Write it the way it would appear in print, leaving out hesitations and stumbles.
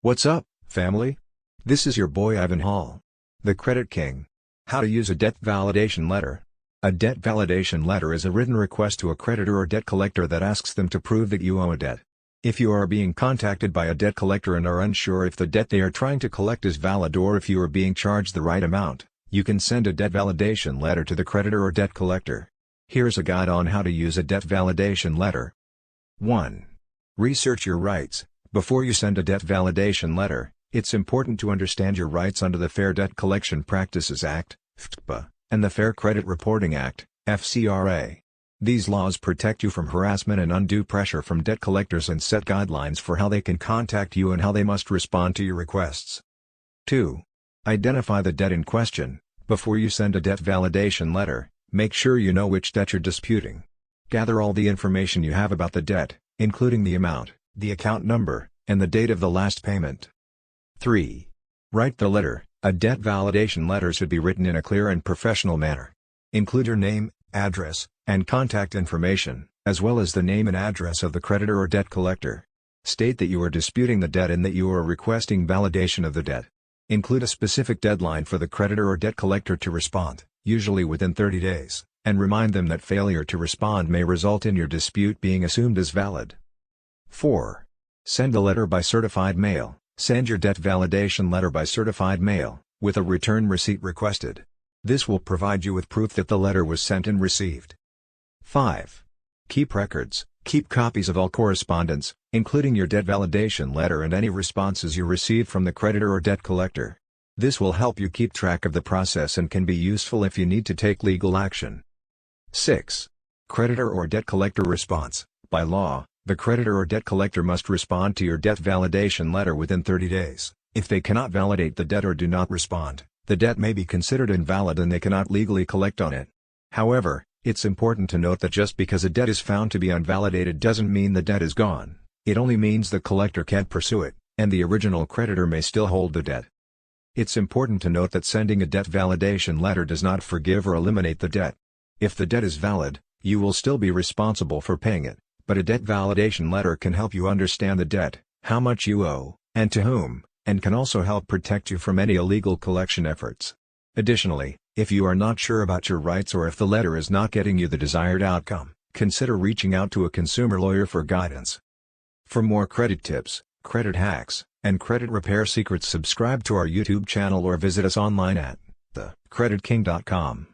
What's up, family? This is your boy Ivan Hall, the Credit King. How to use a debt validation letter. A debt validation letter is a written request to a creditor or debt collector that asks them to prove that you owe a debt. If you are being contacted by a debt collector and are unsure if the debt they are trying to collect is valid or if you are being charged the right amount, you can send a debt validation letter to the creditor or debt collector. Here's a guide on how to use a debt validation letter. 1. Research your rights. Before you send a debt validation letter, it's important to understand your rights under the Fair Debt Collection Practices Act, FDCPA, and the Fair Credit Reporting Act, FCRA. These laws protect you from harassment and undue pressure from debt collectors and set guidelines for how they can contact you and how they must respond to your requests. 2. Identify the debt in question. Before you send a debt validation letter, make sure you know which debt you're disputing. Gather all the information you have about the debt, including the amount, the account number, and the date of the last payment. 3. Write the letter. A debt validation letter should be written in a clear and professional manner. Include your name, address, and contact information, as well as the name and address of the creditor or debt collector. State that you are disputing the debt and that you are requesting validation of the debt. Include a specific deadline for the creditor or debt collector to respond, usually within 30 days, and remind them that failure to respond may result in your dispute being assumed as valid. 4. Send a letter by certified mail. Send your debt validation letter by certified mail, with a return receipt requested. This will provide you with proof that the letter was sent and received. 5. Keep records. Keep copies of all correspondence, including your debt validation letter and any responses you receive from the creditor or debt collector. This will help you keep track of the process and can be useful if you need to take legal action. 6. Creditor or debt collector response. By law, the creditor or debt collector must respond to your debt validation letter within 30 days. If they cannot validate the debt or do not respond, the debt may be considered invalid and they cannot legally collect on it. However, it's important to note that just because a debt is found to be unvalidated doesn't mean the debt is gone. It only means the collector can't pursue it, and the original creditor may still hold the debt. It's important to note that sending a debt validation letter does not forgive or eliminate the debt. If the debt is valid, you will still be responsible for paying it. But a debt validation letter can help you understand the debt, how much you owe, and to whom, and can also help protect you from any illegal collection efforts. Additionally, if you are not sure about your rights or if the letter is not getting you the desired outcome, consider reaching out to a consumer lawyer for guidance. For more credit tips, credit hacks, and credit repair secrets, subscribe to our YouTube channel or visit us online at thecreditking.com.